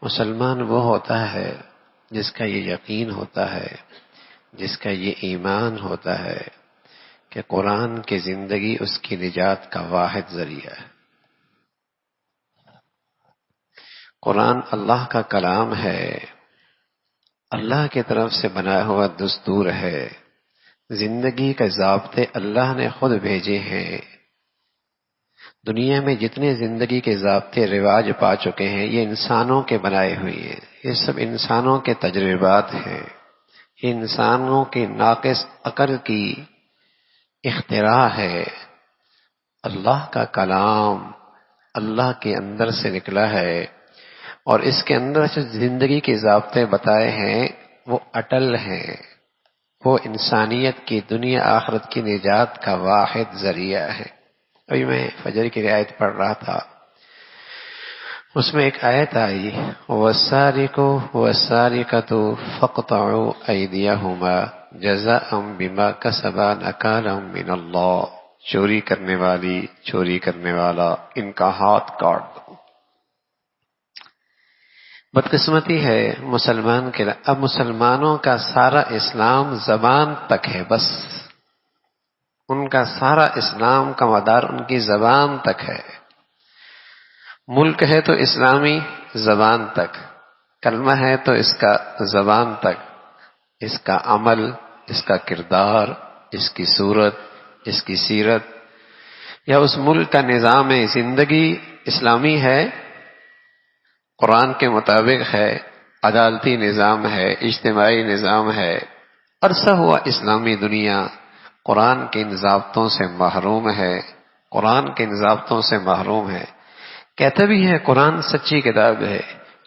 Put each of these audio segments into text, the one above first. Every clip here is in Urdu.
مسلمان وہ ہوتا ہے جس کا یہ یقین ہوتا ہے، جس کا یہ ایمان ہوتا ہے کہ قرآن کی زندگی اس کی نجات کا واحد ذریعہ ہے۔ قرآن اللہ کا کلام ہے، اللہ کی طرف سے بنایا ہوا دستور ہے، زندگی کے ضابطے اللہ نے خود بھیجے ہیں۔ دنیا میں جتنے زندگی کے ضابطے رواج پا چکے ہیں یہ انسانوں کے بنائے ہوئے ہیں، یہ سب انسانوں کے تجربات ہیں، یہ انسانوں کی ناقص عقل کی اختراع ہے۔ اللہ کا کلام اللہ کے اندر سے نکلا ہے، اور اس کے اندر جو زندگی کے ضابطے بتائے ہیں وہ اٹل ہیں، وہ انسانیت کی دنیا آخرت کی نجات کا واحد ذریعہ ہے۔ ابھی میں فجر کی آیت پڑھ رہا تھا، اس میں ایک آیت آئی وَالسَّارِقُ وَالسَّارِقَةُ فَاقْطَعُوا أَيْدِيَهُمَا جَزَاءً بِمَا كَسَبَا نَكَالًا مِّنَ اللَّهِ، چوری کرنے والی چوری کرنے والا ان کا ہاتھ کاٹ دو۔ بدقسمتی ہے مسلمان کے لیے، اب مسلمانوں کا سارا اسلام زبان تک ہے، بس ان کا سارا اسلام کا مدار ان کی زبان تک ہے۔ ملک ہے تو اسلامی زبان تک، کلمہ ہے تو اس کا زبان تک، اس کا عمل، اس کا کردار، اس کی صورت، اس کی سیرت، یا اس ملک کا نظام زندگی اسلامی ہے، قرآن کے مطابق ہے، عدالتی نظام ہے، اجتماعی نظام ہے۔ عرصہ ہوا اسلامی دنیا قرآن کے ان ضابطوں سے محروم ہے، قرآن کے ان ضابطوں سے محروم ہے۔ کہتے بھی ہے قرآن سچی کتاب ہے،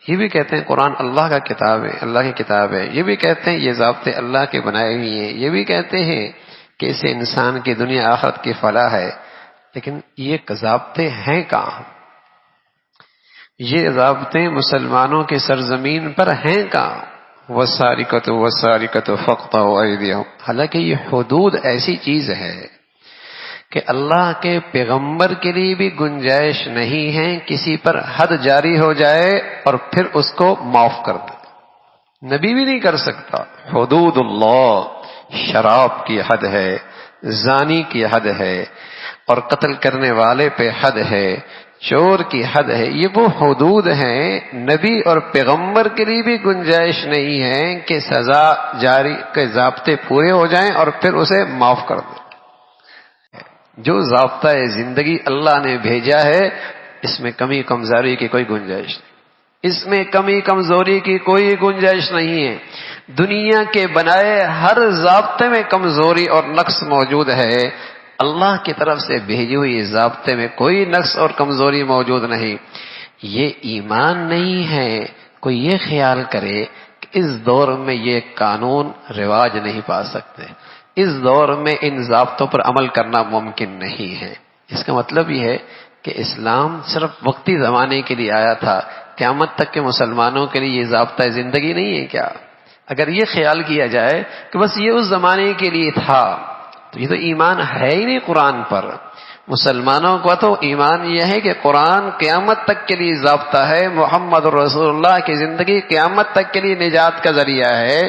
یہ بھی کہتے ہیں قرآن اللہ کا کتاب ہے، اللہ کی کتاب ہے، یہ بھی کہتے ہیں یہ ضابطے اللہ کے بنائے ہوئے ہیں، یہ بھی کہتے ہیں کہ اسے انسان کی دنیا آخرت کی فلاح ہے، لیکن یہ ضابطے ہیں کہاں؟ یہ ضابطے مسلمانوں کی سرزمین پر ہیں کہاں؟ وَالسَّارِقَةُ وَالسَّارِقَةُ فَاقْطَعُوا أَيْدِيَهُمْ۔ حالانکہ یہ حدود ایسی چیز ہے کہ اللہ کے پیغمبر کے لیے بھی گنجائش نہیں ہے کسی پر حد جاری ہو جائے اور پھر اس کو معاف کر دے، نبی بھی نہیں کر سکتا۔ حدود اللہ، شراب کی حد ہے، زانی کی حد ہے، اور قتل کرنے والے پہ حد ہے، چور کی حد ہے، یہ وہ حدود ہیں۔ نبی اور پیغمبر کے لیے بھی گنجائش نہیں ہے کہ سزا جاری کے ضابطے پورے ہو جائیں اور پھر اسے معاف کر دیں۔ جو ضابطہ زندگی اللہ نے بھیجا ہے اس میں کمی کمزوری کی کوئی گنجائش نہیں، اس میں کمی کمزوری کی کوئی گنجائش نہیں ہے۔ دنیا کے بنائے ہر ضابطے میں کمزوری اور نقص موجود ہے، اللہ کی طرف سے بھیجی ہوئی ضابطے میں کوئی نقص اور کمزوری موجود نہیں۔ یہ ایمان نہیں ہے کوئی یہ خیال کرے کہ اس دور میں یہ قانون رواج نہیں پا سکتے، اس دور میں ان ضابطوں پر عمل کرنا ممکن نہیں ہے۔ اس کا مطلب یہ ہے کہ اسلام صرف وقتی زمانے کے لیے آیا تھا، قیامت تک کے مسلمانوں کے لیے یہ ضابطہ زندگی نہیں ہے کیا؟ اگر یہ خیال کیا جائے کہ بس یہ اس زمانے کے لیے تھا تو یہ تو ایمان ہے ہی نہیں قرآن پر۔ مسلمانوں کو تو ایمان یہ ہے کہ قرآن قیامت تک کے لیے ضابطہ ہے، محمد رسول اللہ کی زندگی قیامت تک کے لیے نجات کا ذریعہ ہے۔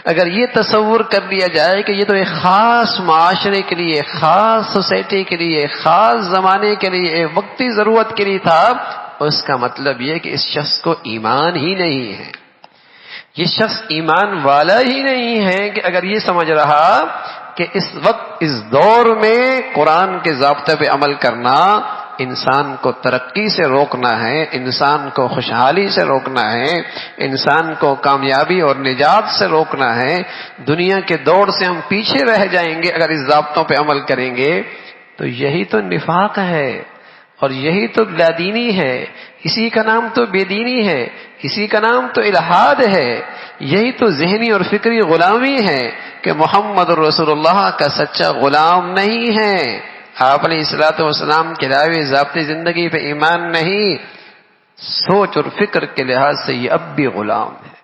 اگر یہ تصور کر لیا جائے کہ یہ تو ایک خاص معاشرے کے لیے، خاص سوسائٹی کے لیے، خاص زمانے کے لیے، ایک وقتی ضرورت کے لیے تھا، اس کا مطلب یہ کہ اس شخص کو ایمان ہی نہیں ہے، یہ شخص ایمان والا ہی نہیں ہے کہ اگر یہ سمجھ رہا کہ اس وقت اس دور میں قرآن کے ضابطے پہ عمل کرنا انسان کو ترقی سے روکنا ہے، انسان کو خوشحالی سے روکنا ہے، انسان کو کامیابی اور نجات سے روکنا ہے، دنیا کے دوڑ سے ہم پیچھے رہ جائیں گے اگر اس ضابطوں پہ عمل کریں گے، تو یہی تو نفاق ہے اور یہی تو لادینی ہے، اسی کا نام تو بے دینی ہے، اسی کا نام تو الحاد ہے، یہی تو ذہنی اور فکری غلامی ہے کہ محمد رسول اللہ کا سچا غلام نہیں ہے، آپ علیہ الصلوۃ والسلام کے دعوے ضابط زندگی پہ ایمان نہیں، سوچ اور فکر کے لحاظ سے یہ اب بھی غلام ہے۔